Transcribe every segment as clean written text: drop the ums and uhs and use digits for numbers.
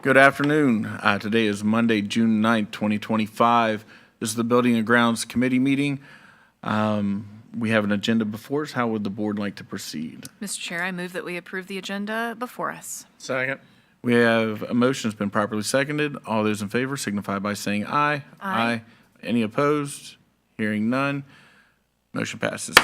Good afternoon. Today is Monday, June 9th, 2025. This is the Building and Grounds Committee meeting. We have an agenda before us. How would the board like to proceed? Mr. Chair, I move that we approve the agenda before us. Second. We have a motion that's been properly seconded. All those in favor signify by saying aye. Aye. Any opposed? Hearing none. Motion passes.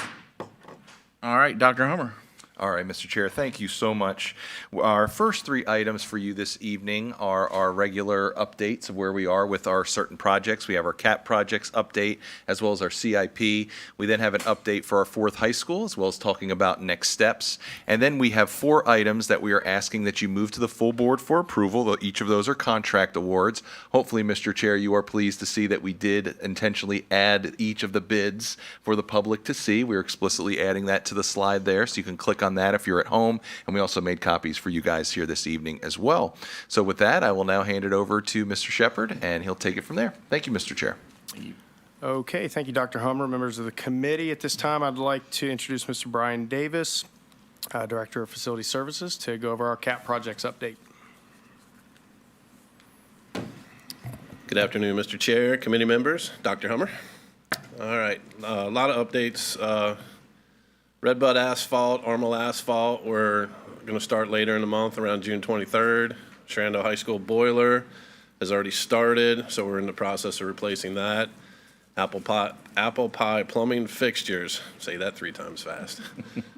All right, Dr. Hummer. All right, Mr. Chair, thank you so much. Our first three items for you this evening are our regular updates of where we are with our certain projects. We have our CAP projects update as well as our CIP. We then have an update for our fourth high school as well as talking about next steps. And then we have four items that we are asking that you move to the full board for approval. Each of those are contract awards. Hopefully, Mr. Chair, you are pleased to see that we did intentionally add each of the bids for the public to see. We're explicitly adding that to the slide there, so you can click on that if you're at home, and we also made copies for you guys here this evening as well. So with that, I will now hand it over to Mr. Shepard, and he'll take it from there. Thank you, Mr. Chair. Okay, thank you, Dr. Hummer. Members of the committee, at this time, I'd like to introduce Mr. Brian Davis, Director of Facility Services, to go over our CAP projects update. Good afternoon, Mr. Chair, committee members, Dr. Hummer. All right, a lot of updates. Redbud Asphalt, Armel Asphalt, we're going to start later in the month, around June 23rd. Shenandoah High School boiler has already started, so we're in the process of replacing that. Apple Pie plumbing fixtures, say that 3 times fast,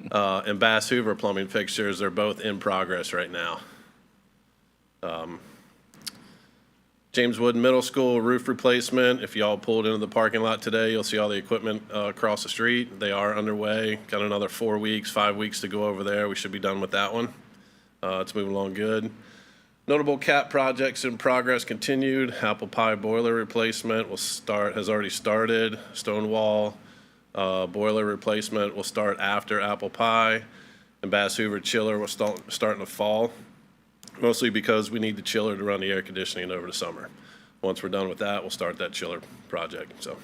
and Bass Hoover plumbing fixtures, they're both in progress right now. James Wood Middle School roof replacement. If y'all pulled into the parking lot today, you'll see all the equipment across the street. They are underway. Got another 4 weeks, 5 weeks to go over there. We should be done with that one. It's moving along good. Notable CAP projects in progress continued. Apple Pie boiler replacement has already started. Stonewall boiler replacement will start after Apple Pie. And Bass Hoover chiller will start in the fall. Mostly because we need the chiller to run the air conditioning over the summer. Once we're done with that, we'll start that chiller project. So,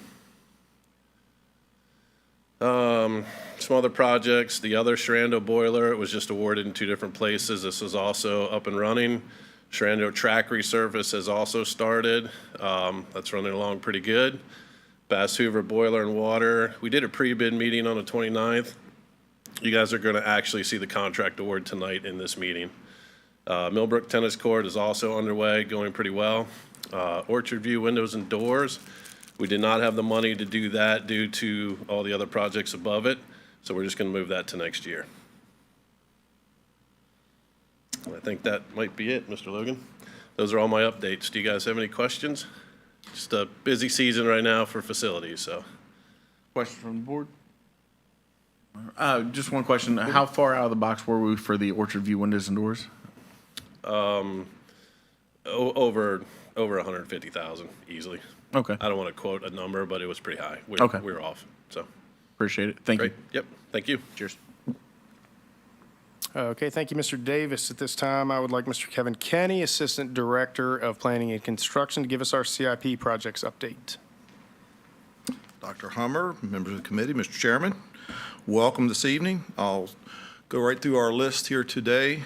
some other projects. The other Shenandoah boiler, it was just awarded in 2 different places. This is also up and running. Shenandoah track resurface has also started. That's running along pretty good. Bass Hoover boiler and water. We did a pre-bid meeting on the 29th. You guys are going to actually see the contract award tonight in this meeting. Millbrook Tennis Court is also underway, going pretty well. Orchard View Windows and Doors, we did not have the money to do that due to all the other projects above it, so we're just going to move that to next year. I think that might be it, Mr. Logan. Those are all my updates. Do you guys have any questions? Just a busy season right now for facilities, so. Question from the board? Just one question. How far out of the box were we for the Orchard View windows and doors? Over 150,000 easily. Okay. I don't want to quote a number, but it was pretty high. We were off, so. Appreciate it. Thank Great. you. Yep. Thank you. Cheers. Okay, thank you, Mr. Davis. At this time, I would like Mr. Kevin Kenny, Assistant Director of Planning and Construction, to give us our CIP projects update. Dr. Hummer, members of the committee, Mr. Chairman, welcome this evening. I'll go right through our list here today.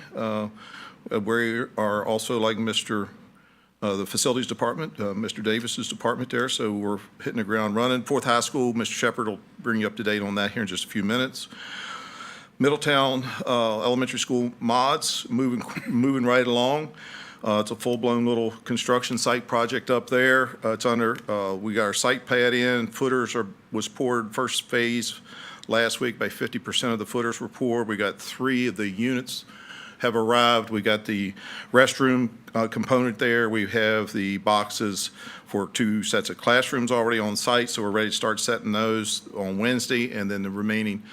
We are also like the facilities department, Mr. Davis's department there, so we're hitting the ground running. Fourth high school, Mr. Shepard will bring you up to date on that here in just a few minutes. Middletown Elementary School mods, moving right along. It's a full-blown little construction site project up there. We got our site pad in, footers was poured first phase last week. By 50% of the footers were poured. We got 3 of the units have arrived. We got the restroom component there. We have the boxes for 2 sets of classrooms already on site, so we're ready to start setting those on Wednesday, and then the remaining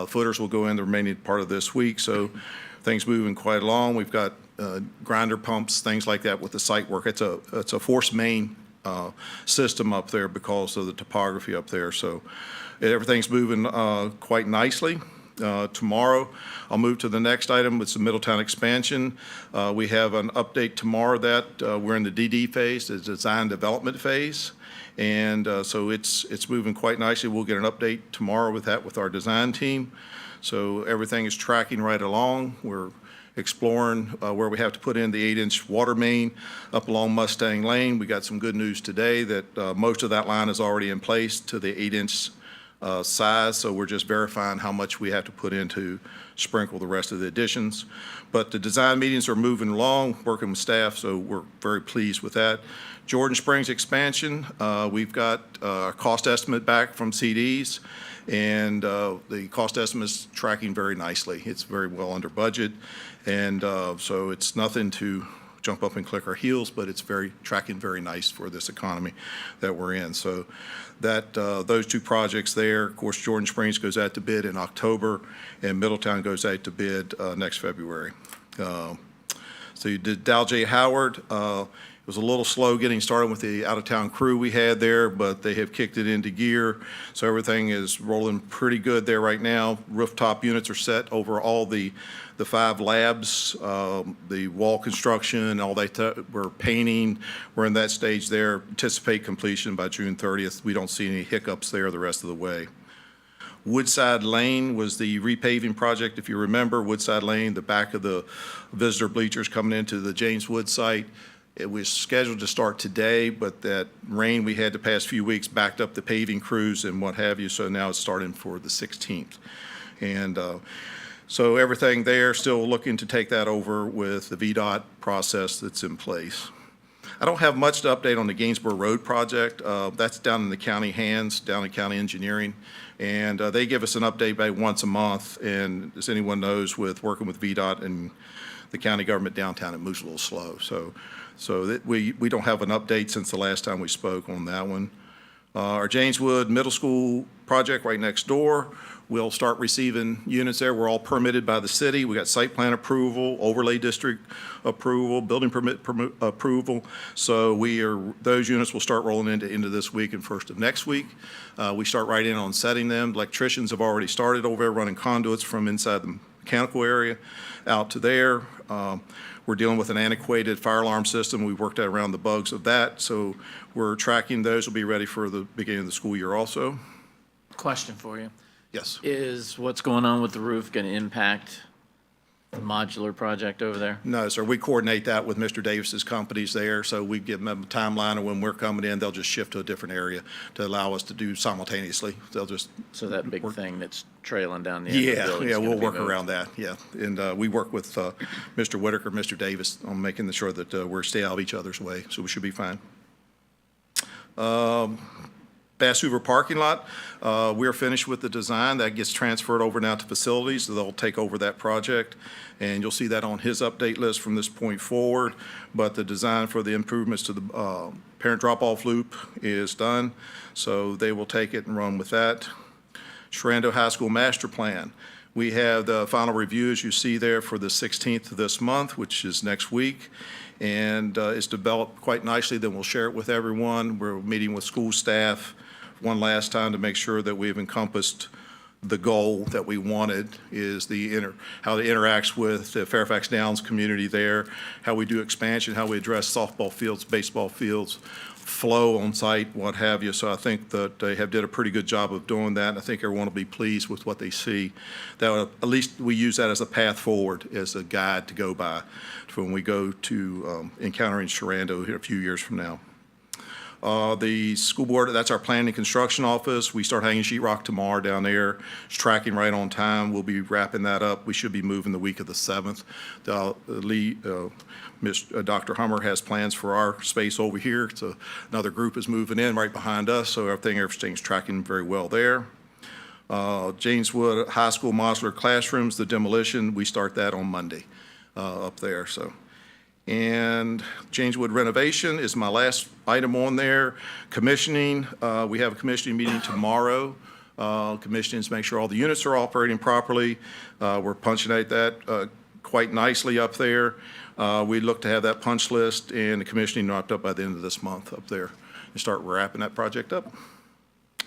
footers will go in the remaining part of this week. So things moving quite along. We've got grinder pumps, things like that with the site work. It's a force main system up there because of the topography up there. So everything's moving quite nicely. Tomorrow, I'll move to the next item. It's the Middletown expansion. We have an update tomorrow that we're in the DD phase, the design development phase. And so it's moving quite nicely. We'll get an update tomorrow with that with our design team. So everything is tracking right along. We're exploring where we have to put in the 8-inch water main up along Mustang Lane. We got some good news today that most of that line is already in place to the 8-inch size, so we're just verifying how much we have to put in to sprinkle the rest of the additions. But the design meetings are moving along, working with staff, so we're very pleased with that. Jordan Springs expansion, we've got a cost estimate back from CDs, and the cost estimate is tracking very nicely. It's very well under budget, and so it's nothing to jump up and click our heels, but it's tracking very nice for this economy that we're in. So that those two projects there, of course, Jordan Springs goes out to bid in October, and Middletown goes out to bid next February. So you did Dow J. Howard. It was a little slow getting started with the out-of-town crew we had there, but they have kicked it into gear. So everything is rolling pretty good there right now. Rooftop units are set over all the 5 labs, the wall construction, all that. We're painting. We're in that stage there. Anticipate completion by June 30th. We don't see any hiccups there the rest of the way. Woodside Lane was the repaving project. If you remember, Woodside Lane, the back of the visitor bleachers coming into the James Wood site. It was scheduled to start today, but that rain we had the past few weeks backed up the paving crews and what have you, so now it's starting for the 16th. And so everything there, still looking to take that over with the VDOT process that's in place. I don't have much to update on the Gainsborough Road project. That's down in the county hands, down in county engineering. And they give us an update about once a month. And as anyone knows, with working with VDOT and the county government downtown, it moves a little slow. So that we don't have an update since the last time we spoke on that one. Our Jameswood Middle School project right next door, we'll start receiving units there. We're all permitted by the city. We got site plan approval, overlay district approval, building permit approval. So those units will start rolling into this week and first of next week. We start right in on setting them. Electricians have already started over there running conduits from inside the mechanical area out to there. We're dealing with an antiquated fire alarm system. We've worked out around the bugs of that, so we're tracking those. Will be ready for the beginning of the school year also. Question for you. Yes. Is what's going on with the roof going to impact the modular project over there? No, sir. We coordinate that with Mr. Davis's companies there, so we give them a timeline of when we're coming in. They'll just shift to a different area to allow us to do simultaneously. They'll just So that big thing that's trailing down the end of the building. Yeah, we'll work around that. Yeah, and we work with Mr. Whitaker, Mr. Davis on making sure that we're stay out of each other's way, so we should be fine. Bass Hoover parking lot, we're finished with the design. That gets transferred over now to facilities, so they'll take over that project. And you'll see that on his update list from this point forward. But the design for the improvements to the parent drop-off loop is done, so they will take it and run with that. Sharando High School Master Plan. We have the final review, as you see there, for the 16th of this month, which is next week. And it's developed quite nicely. Then we'll share it with everyone. We're meeting with school staff one last time to make sure that we've encompassed the goal that we wanted, is how it interacts with the Fairfax Downs community there, how we do expansion, how we address softball fields, baseball fields, flow on site, what have you. So I think that they have did a pretty good job of doing that. And I think everyone will be pleased with what they see. That at least we use that as a path forward, as a guide to go by when we go to encountering Sharando a few years from now. The school board, that's our planning and construction office. We start hanging sheetrock tomorrow down there. It's tracking right on time. We'll be wrapping that up. We should be moving the week of the 7th. Dr. Hummer has plans for our space over here. So another group is moving in right behind us, so everything's tracking very well there. Jameswood High School modular classrooms, the demolition, we start that on Monday up there. So. And Jameswood renovation is my last item on there. Commissioning, we have a commissioning meeting tomorrow. Commissioning is make sure all the units are operating properly. We're punching at that quite nicely up there. We look to have that punch list and the commissioning wrapped up by the end of this month up there and start wrapping that project up.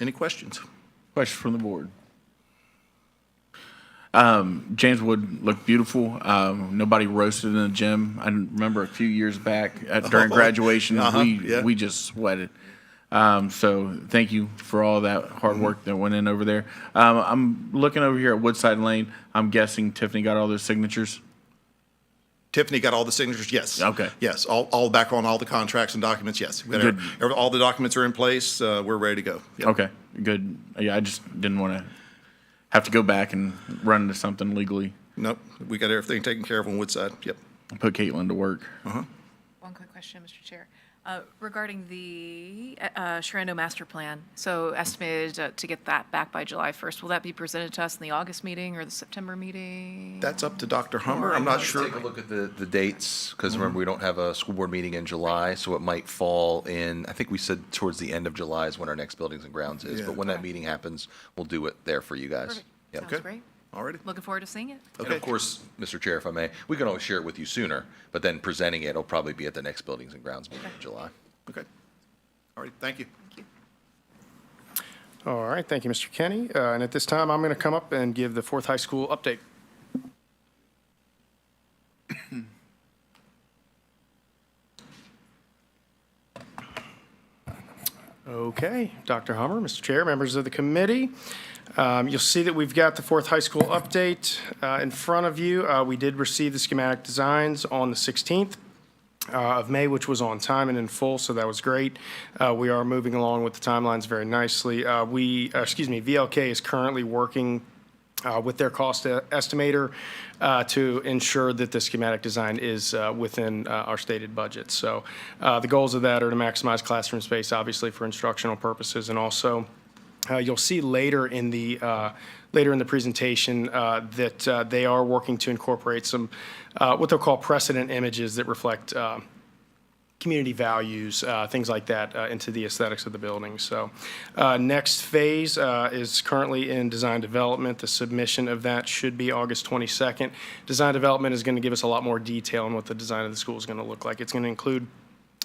Any questions? Question from the board. James Wood looked beautiful. Nobody roasted in the gym. I remember a few years back during graduation, we just sweated. So thank you for all that hard work that went in over there. I'm looking over here at Woodside Lane. I'm guessing Tiffany got all those signatures. Tiffany got all the signatures? Yes. Okay. Yes, all back on all the contracts and documents, yes. We got Good. all the documents are in place, we're ready to go. Yep. Okay, good. Yeah, I just didn't want to have to go back and run into something legally. Nope, we got everything taken care of on Woodside, yep. Put Caitlin to work. One quick question, Mr. Chair. Regarding the Sharando master plan, so estimated to get that back by July 1st, will that be presented to us in the August meeting or the September meeting? That's up to Dr. Hummer, I'm not sure. Take a look at the dates, because remember, we don't have a school board meeting in July, so it might fall in, I think we said towards the end of July is when our next Buildings and Grounds is. Yeah. But when that meeting happens, we'll do it there for you guys. Perfect. Yep. Sounds Okay. great. Alrighty. Looking forward to seeing it. And of course, Mr. Chair, if I may, we can always share it with you sooner, but then presenting it will probably be at the next Buildings and Grounds meeting in July. Okay. All right, thank you. Thank you. All right, thank you, Mr. Kenny. And at this time, I'm going to come up and give the Fourth High School update. Okay, Dr. Hummer, Mr. Chair, members of the committee. You'll see that we've got the Fourth High School update in front of you. We did receive the schematic designs on the 16th of May, which was on time and in full, so that was great. We are moving along with the timelines very nicely. VLK is currently working with their cost estimator to ensure that the schematic design is within our stated budget. So the goals of that are to maximize classroom space, obviously, for instructional purposes, and also you'll see later in the presentation that they are working to incorporate some what they'll call precedent images that reflect community values, things like that, into the aesthetics of the building. So next phase is currently in design development. The submission of that should be August 22nd. Design development is going to give us a lot more detail on what the design of the school is going to look like. It's going to include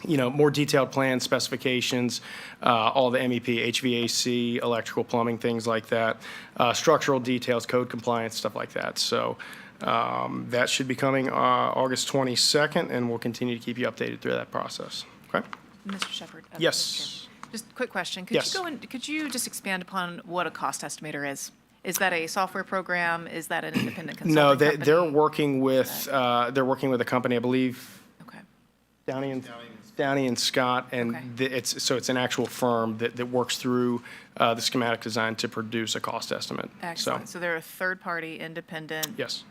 more detailed plan specifications, all the MEP, HVAC, electrical, plumbing, things like that, structural details, code compliance, stuff like that. So that should be coming August 22nd, and we'll continue to keep you updated through that process. Okay? Mr. Shepherd. Yes. Just a quick question. Yes. Could you just expand upon what a cost estimator is? Is that a software program? Is that an independent consulting No, company? they're working with a company, I believe, Okay. Downey and Scott, and Okay. it's an actual firm that works through the schematic design to produce a cost estimate. Excellent. So they're a third-party, independent. Yes,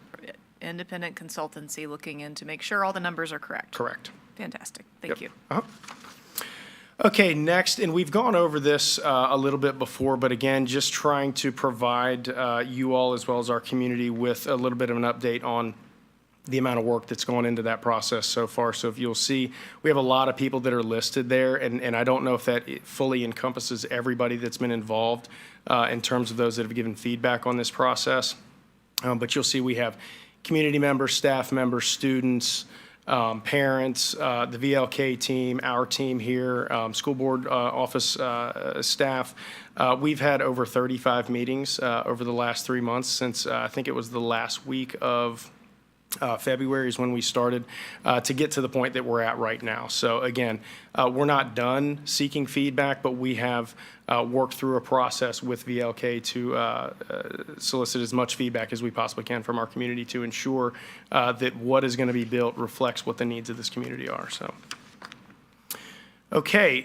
Independent consultancy looking in to make sure all the numbers are correct. correct. Fantastic. Thank you. Okay, next, and we've gone over this a little bit before, but again, just trying to provide you all as well as our community with a little bit of an update on the amount of work that's gone into that process so far. So if you'll see, we have a lot of people that are listed there, and I don't know if that fully encompasses everybody that's been involved in terms of those that have given feedback on this process. But you'll see we have community members, staff members, students, parents, the VLK team, our team here, school board office staff. We've had over 35 meetings over the last 3 months since I think it was the last week of February is when we started to get to the point that we're at right now. So again, we're not done seeking feedback, but we have worked through a process with VLK to solicit as much feedback as we possibly can from our community to ensure that what is going to be built reflects what the needs of this community are. So. Okay,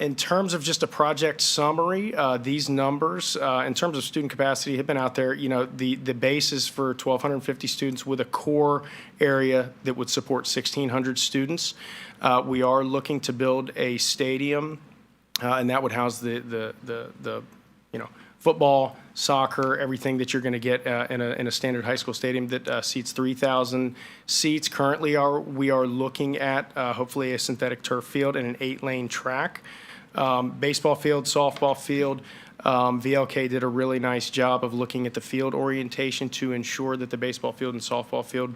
in terms of just a project summary, these numbers, in terms of student capacity, have been out there. The base is for 1,250 students with a core area that would support 1,600 students. We are looking to build a stadium, and that would house the football, soccer, everything that you're going to get in a standard high school stadium that seats 3,000 seats. Currently, we are looking at hopefully a synthetic turf field and an 8-lane track. Baseball field, softball field. VLK did a really nice job of looking at the field orientation to ensure that the baseball field and softball field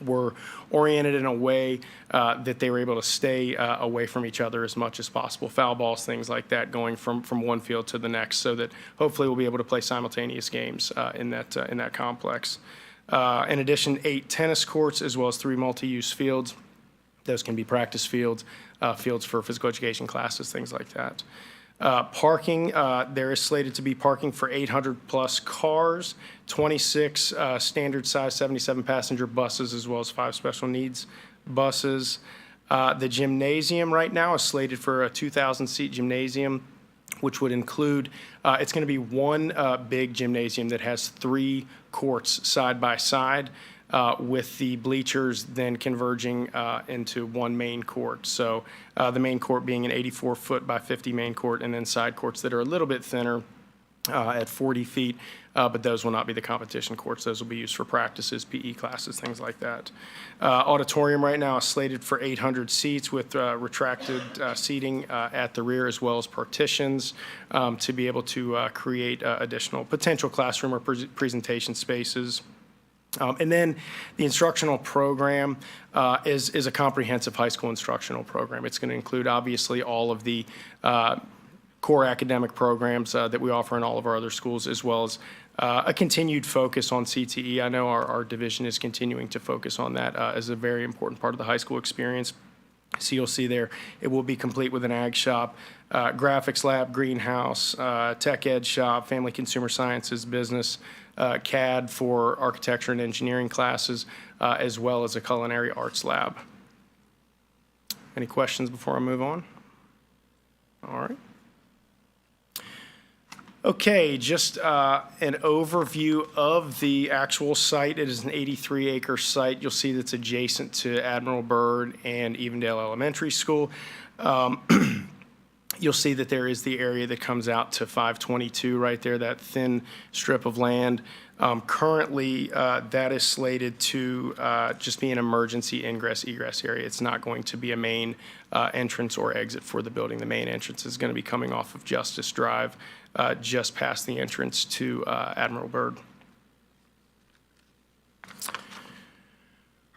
were oriented in a way that they were able to stay away from each other as much as possible. Foul balls, things like that, going from one field to the next, so that hopefully we'll be able to play simultaneous games in that complex. In addition, 8 tennis courts as well as 3 multi-use fields. Those can be practice fields, fields for physical education classes, things like that. Parking, there is slated to be parking for 800-plus cars, 26 standard-size 77-passenger buses, as well as 5 special needs buses. The gymnasium right now is slated for a 2,000-seat gymnasium, which would include, it's going to be one big gymnasium that has 3 courts side by side, with the bleachers then converging into one main court. So the main court being an 84-foot by 50 main court, and then side courts that are a little bit thinner at 40 feet, but those will not be the competition courts. Those will be used for practices, PE classes, things like that. Auditorium right now is slated for 800 seats with retracted seating at the rear, as well as partitions to be able to create additional potential classroom or presentation spaces. And then the instructional program is a comprehensive high school instructional program. It's going to include, obviously, all of the core academic programs that we offer in all of our other schools, as well as a continued focus on CTE. I know our division is continuing to focus on that as a very important part of the high school experience. So you'll see there, it will be complete with an ag shop, graphics lab, greenhouse, tech ed shop, family consumer sciences, business, CAD for architecture and engineering classes, as well as a culinary arts lab. Any questions before I move on? All right. Okay, just an overview of the actual site. It is an 83-acre site. You'll see that's adjacent to Admiral Byrd and Evendale Elementary School. You'll see that there is the area that comes out to 522 right there, that thin strip of land. Currently, that is slated to just be an emergency ingress-egress area. It's not going to be a main entrance or exit for the building. The main entrance is going to be coming off of Justice Drive, just past the entrance to Admiral Byrd.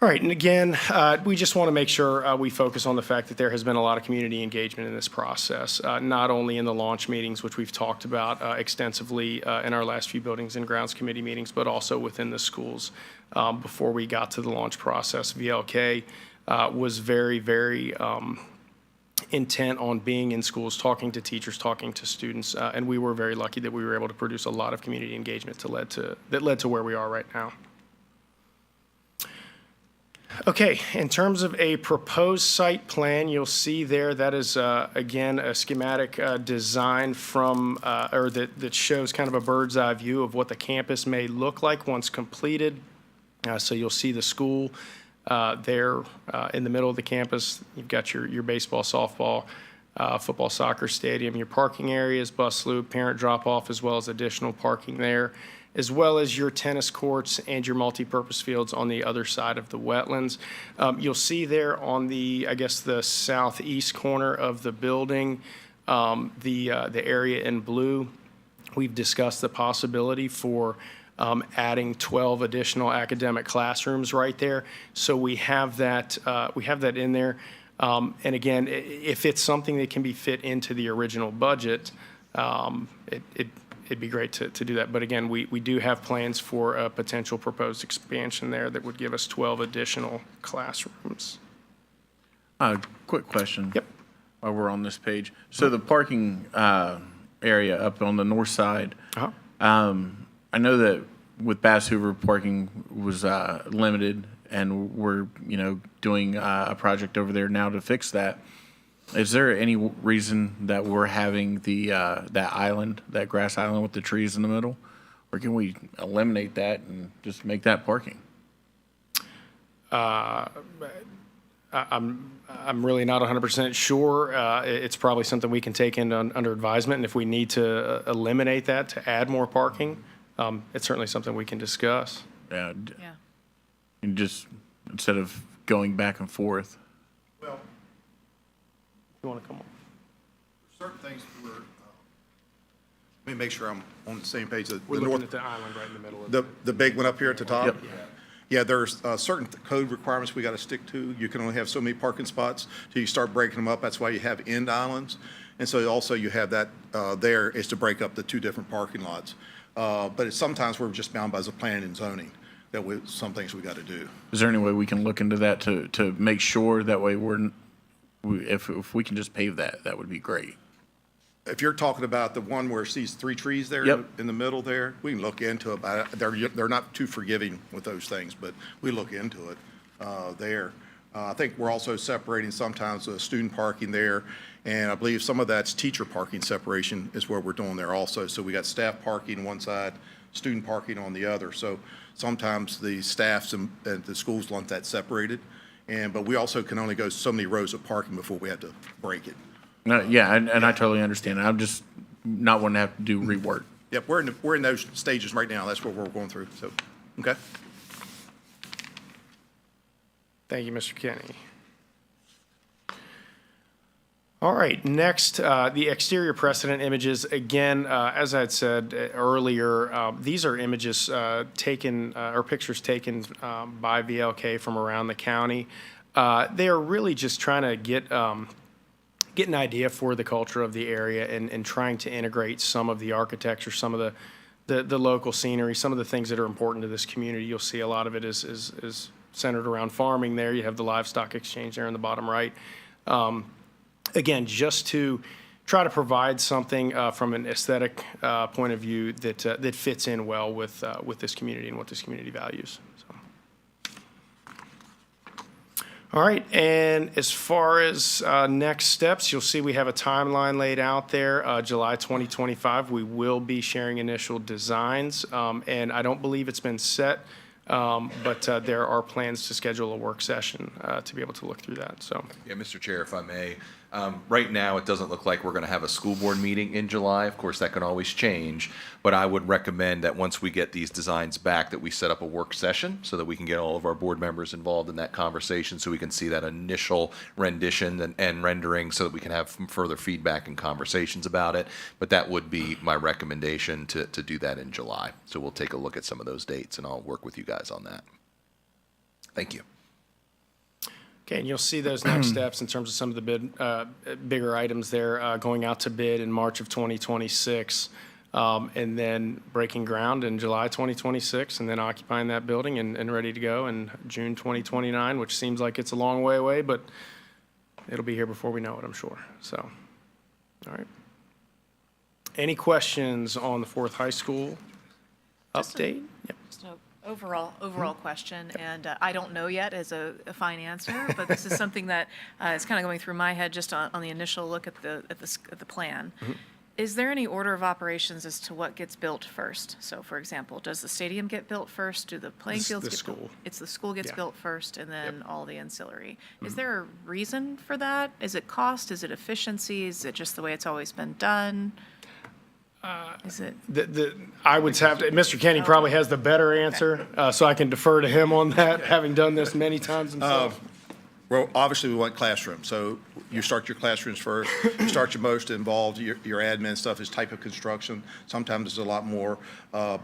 All right, and again, we just want to make sure we focus on the fact that there has been a lot of community engagement in this process, not only in the launch meetings, which we've talked about extensively in our last few buildings and grounds committee meetings, but also within the schools. Before we got to the launch process, VLK was very, very intent on being in schools, talking to teachers, talking to students, and we were very lucky that we were able to produce a lot of community engagement that led to where we are right now. Okay, in terms of a proposed site plan, you'll see there that is, again, a schematic design from, or that shows kind of a bird's eye view of what the campus may look like once completed. So you'll see the school there in the middle of the campus. You've got your baseball, softball, football, soccer stadium, your parking areas, bus loop, parent drop-off, as well as additional parking there, as well as your tennis courts and your multi-purpose fields on the other side of the wetlands. You'll see there on the, I guess, the southeast corner of the building, the area in blue. We've discussed the possibility for adding 12 additional academic classrooms right there. So we have that in there. And again, if it's something that can be fit into the original budget, it'd be great to do that. But again, we do have plans for a potential proposed expansion there that would give us 12 additional classrooms. Quick question. Yep. While we're on this page. So the parking area up on the north side, I know that with Bass Hoover, parking was limited, and we're, doing a project over there now to fix that. Is there any reason that we're having that island, that grass island with the trees in the middle? Or can we eliminate that and just make that parking? I'm really not 100% sure. It's probably something we can take under advisement, and if we need to eliminate that to add more parking, it's certainly something we can discuss. Yeah. And just, instead of going back and forth. Well, You want to come on? certain things let me make sure I'm on the same page. We're looking at the island right in the middle of The big one up here at the top? Yep. Yeah, there's certain code requirements we got to stick to. You can only have so many parking spots till you start breaking them up. That's why you have end islands. And so also you have that there is to break up the 2 different parking lots. But sometimes we're just bound by the planning and zoning that some things we got to do. Is there any way we can look into that to make sure that way if we can just pave that, that would be great. if you're talking about the one where it sees 3 trees there Yep. in the middle there, we can look into it. But they're not too forgiving with those things, but we look into it there. I think we're also separating sometimes student parking there, and I believe some of that's teacher parking separation is what we're doing there also. So we got staff parking one side, student parking on the other. So sometimes the staffs and the schools want that separated, but we also can only go so many rows of parking before we have to break it. No, yeah, and I totally understand. I'm just not wanting to have to do rework. Yep, we're in those stages right now. That's what we're going through. So, okay. Thank you, Mr. Kenny. All right, next, the exterior precedent images. Again, as I had said earlier, these are images taken, or pictures taken by VLK from around the county. They are really just trying to get an idea for the culture of the area and trying to integrate some of the architecture, some of the local scenery, some of the things that are important to this community. You'll see a lot of it is centered around farming there. You have the livestock exchange there in the bottom right. Again, just to try to provide something from an aesthetic point of view that fits in well with this community and what this community values. So. All right, and as far as next steps, you'll see we have a timeline laid out there. July 2025, we will be sharing initial designs, and I don't believe it's been set. But there are plans to schedule a work session to be able to look through that. So, Yeah, Mr. Chair, if I may, right now, it doesn't look like we're going to have a school board meeting in July. Of course, that can always change, but I would recommend that once we get these designs back, that we set up a work session so that we can get all of our board members involved in that conversation, so we can see that initial rendition and rendering, so that we can have further feedback and conversations about it. But that would be my recommendation to do that in July. So we'll take a look at some of those dates, and I'll work with you guys on that. Thank you. okay, and you'll see those next steps in terms of some of the bigger items there going out to bid in March of 2026, and then breaking ground in July 2026, and then occupying that building and ready to go in June 2029, which seems like it's a long way away, but it'll be here before we know it, I'm sure. So, all right. Any questions on the Fourth High School update? Yep. Just an overall question, and I don't know yet as a fine answer, but this is something that is kind of going through my head just on the initial look at the plan. Is there any order of operations as to what gets built first? So, for example, does the stadium get built first? Do the playing fields get built? school. It's the school gets Yeah. built first, and then all the ancillary. Is there a reason for that? Is it cost? Is it efficiency? Is it just the way it's always been done? Is it? I would have to, Mr. Kenny probably has the better answer, so I can defer to him on that, having done this many times himself. Well, obviously, we want classrooms. So you start your classrooms first. You start your most involved, your admin stuff is type of construction. Sometimes there's a lot more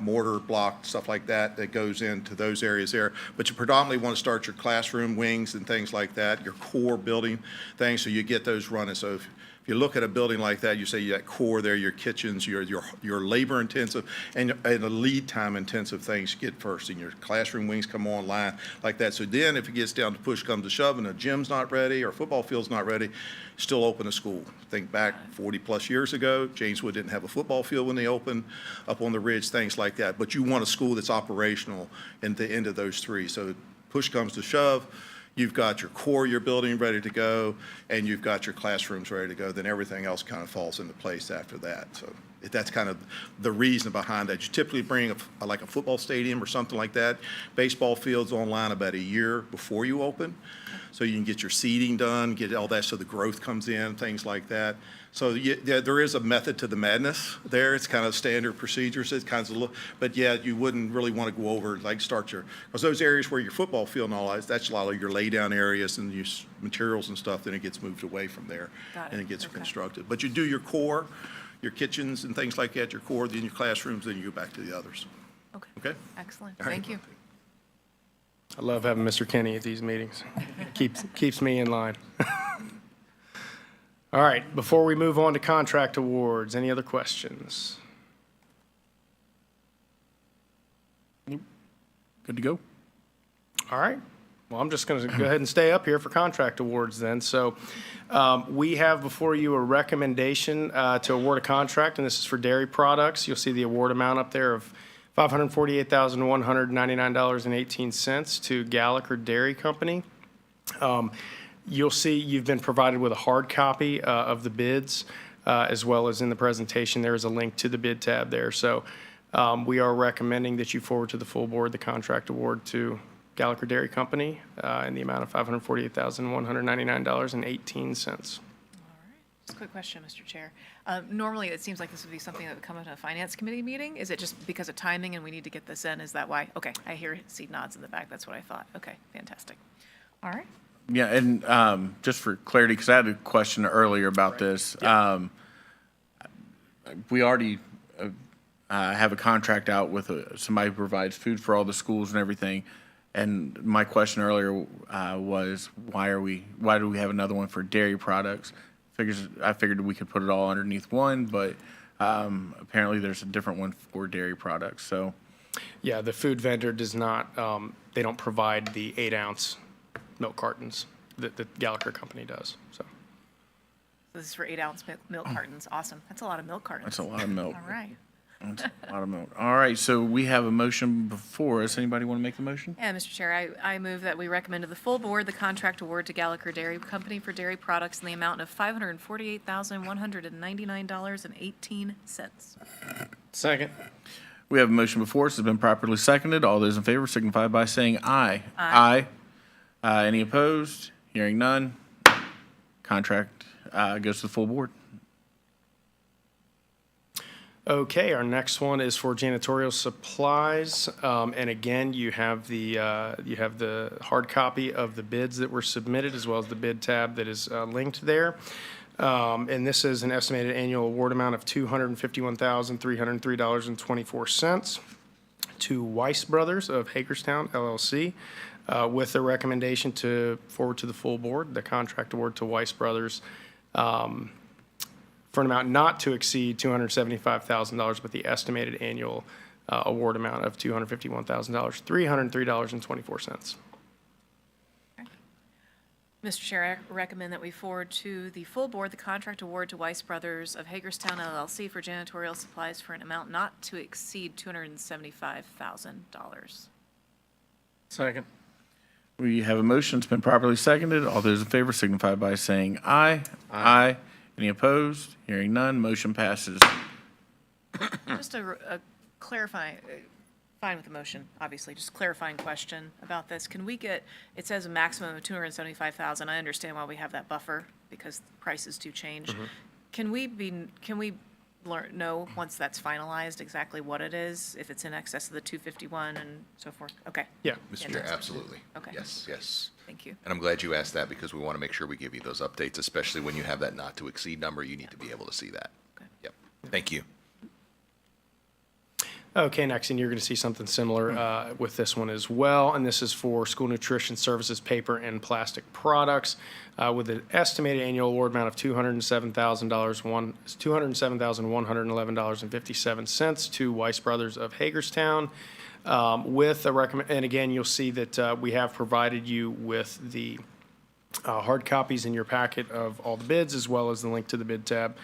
mortar block, stuff like that goes into those areas there. But you predominantly want to start your classroom wings and things like that, your core building things, so you get those running. So if you look at a building like that, you say you got core there, your kitchens, your labor intensive and the lead time intensive things get first, and your classroom wings come online like that. So then if it gets down to push comes to shove and a gym's not ready or football field's not ready, still open a school. Think back 40 plus years ago, Jameswood didn't have a football field when they opened up on the ridge, things like that. But you want a school that's operational in the end of those three. So push comes to shove, you've got your core, your building ready to go, and you've got your classrooms ready to go, then everything else kind of falls into place after that. So that's kind of the reason behind that. You typically bring like a football stadium or something like that. Baseball fields online about a year before you open, so you can get your seeding done, get all that so the growth comes in, things like that. So yeah, there is a method to the madness there. It's kind of standard procedures. It's kind of but yeah, you wouldn't really want to go over like because those areas where your football field and all that, that's a lot of your lay down areas and your materials and stuff. Then it gets moved away from there and it gets constructed. But you do your core, your kitchens and things like that, your core, then your classrooms, then you go back to the others. Okay. Okay. Excellent. All right. Thank you. I love having Mr. Kenny at these meetings. Keeps me in line. All right, before we move on to contract awards, any other questions? Good to go? All right, Well, I'm just going to go ahead and stay up here for contract awards then. So we have before you a recommendation to award a contract, and this is for dairy products. You'll see the award amount up there of $548,199.18 to Gallagher Dairy Company. You'll see you've been provided with a hard copy of the bids, as well as in the presentation, there is a link to the bid tab there. So we are recommending that you forward to the full board the contract award to Gallagher Dairy Company in the amount of $548,199.18. Just a quick question, Mr. Chair. Normally, it seems like this would be something that would come up at a finance committee meeting. Is it just because of timing and we need to get this in? Is that why? Okay, I hear seed nods in the back. That's what I thought. Okay, fantastic. All right. Yeah, and just for clarity, because I had a question earlier about this. We already have a contract out with somebody who provides food for all the schools and everything. And my question earlier was, why do we have another one for dairy products? I figured we could put it all underneath one, but apparently there's a different one for dairy products. So, Yeah, the food vendor does not, they don't provide the 8-ounce milk cartons that the Gallagher Company does, so. This is for 8-ounce milk cartons. Awesome. That's a lot of milk cartons. that's a lot of milk. All right. That's a lot of milk. All right, so we have a motion before us. Anybody want to make the motion? Yeah, Mr. Chair, I move that we recommend to the full board the contract award to Gallagher Dairy Company for dairy products in the amount of $548,199.18. Second. We have a motion before us. It's been properly seconded. All those in favor signify by saying aye. Aye. Any opposed? Hearing none. Contract goes to the full board. Okay, our next one is for janitorial supplies. And again, you have the hard copy of the bids that were submitted, as well as the bid tab that is linked there. And this is an estimated annual award amount of $251,303.24 to Weiss Brothers of Hagerstown LLC, with a recommendation to forward to the full board the contract award to Weiss Brothers for an amount not to exceed $275,000, but the estimated annual award amount of $251,303.24. Mr. Chair, I recommend that we forward to the full board the contract award to Weiss Brothers of Hagerstown LLC for janitorial supplies for an amount not to exceed $275,000. Second. We have a motion. It's been properly seconded. All those in favor signify by saying aye. Aye. Any opposed? Hearing none, motion passes. Just a clarifying, fine with the motion, obviously, just clarifying question about this. Can we get, it says a maximum of $275,000. I understand why we have that buffer, because prices do change. Can we know, once that's finalized, exactly what it is, if it's in excess of the 251 and so forth? Okay, Yeah. Mr. Chair, absolutely. Okay. Yes, yes. thank you. And I'm glad you asked that because we want to make sure we give you those updates, especially when you have that not to exceed number, you need to be able to see that. Okay. Yep. Thank you. Okay, next, and you're going to see something similar with this one as well, and this is for school nutrition services, paper and plastic products, with an estimated annual award amount of $207,111.57 to Weiss Brothers of Hagerstown, with a recommend. And again, you'll see that we have provided you with the hard copies in your packet of all the bids, as well as the link to the bid tab.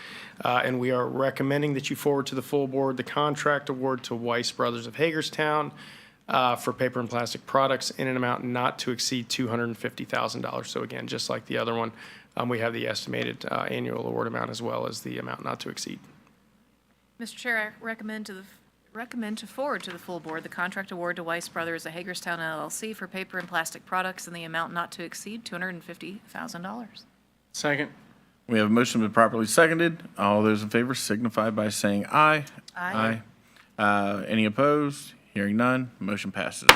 And we are recommending that you forward to the full board the contract award to Weiss Brothers of Hagerstown for paper and plastic products in an amount not to exceed $250,000. So again, just like the other one, we have the estimated annual award amount as well as the amount not to exceed. Mr. Chair, I recommend to forward to the full board the contract award to Weiss Brothers of Hagerstown LLC for paper and plastic products in the amount not to exceed $250,000. Second. We have a motion been properly seconded. All those in favor signify by saying aye. Aye. Any opposed? Hearing none, motion passes.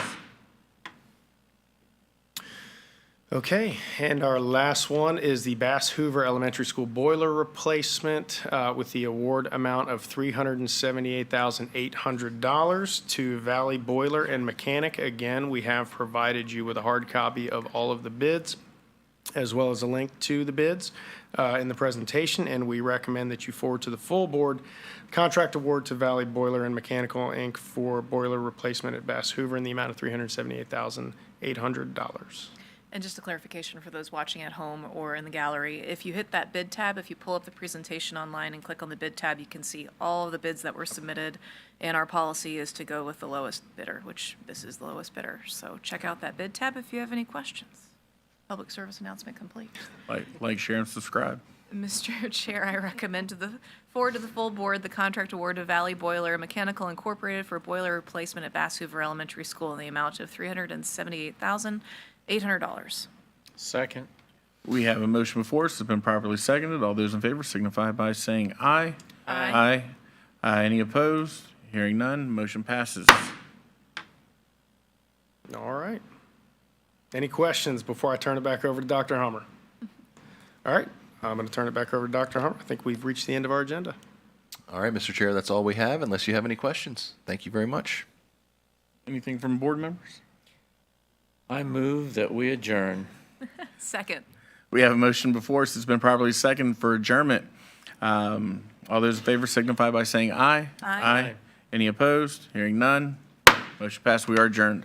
Okay, and our last one is the Bass Hoover Elementary School boiler replacement with the award amount of $378,800 to Valley Boiler and Mechanic. Again, we have provided you with a hard copy of all of the bids, as well as a link to the bids in the presentation, and we recommend that you forward to the full board contract award to Valley Boiler and Mechanical, Inc. for boiler replacement at Bass Hoover in the amount of $378,800. And just a clarification for those watching at home or in the gallery, if you hit that bid tab, if you pull up the presentation online and click on the bid tab, you can see all of the bids that were submitted. And our policy is to go with the lowest bidder, which this is the lowest bidder. So check out that bid tab if you have any questions. Public service announcement complete. Like, share, and subscribe. Mr. Chair, I recommend forward to the full board the contract award to Valley Boiler Mechanical Incorporated for boiler replacement at Bass Hoover Elementary School in the amount of $378,800. Second. We have a motion before us. It's been properly seconded. All those in favor signify by saying aye. Aye. Any opposed? Hearing none, motion passes. All right. Any questions before I turn it back over to Dr. Hummer? All right, I'm going to turn it back over to Dr. Hummer. I think we've reached the end of our agenda. All right, Mr. Chair, that's all we have, unless you have any questions. Thank you very much. Anything from board members? I move that we adjourn. Second. We have a motion before us. It's been properly seconded for adjournment. All those in favor signify by saying aye. Aye. Any opposed? Hearing none, motion passed. We are adjourned.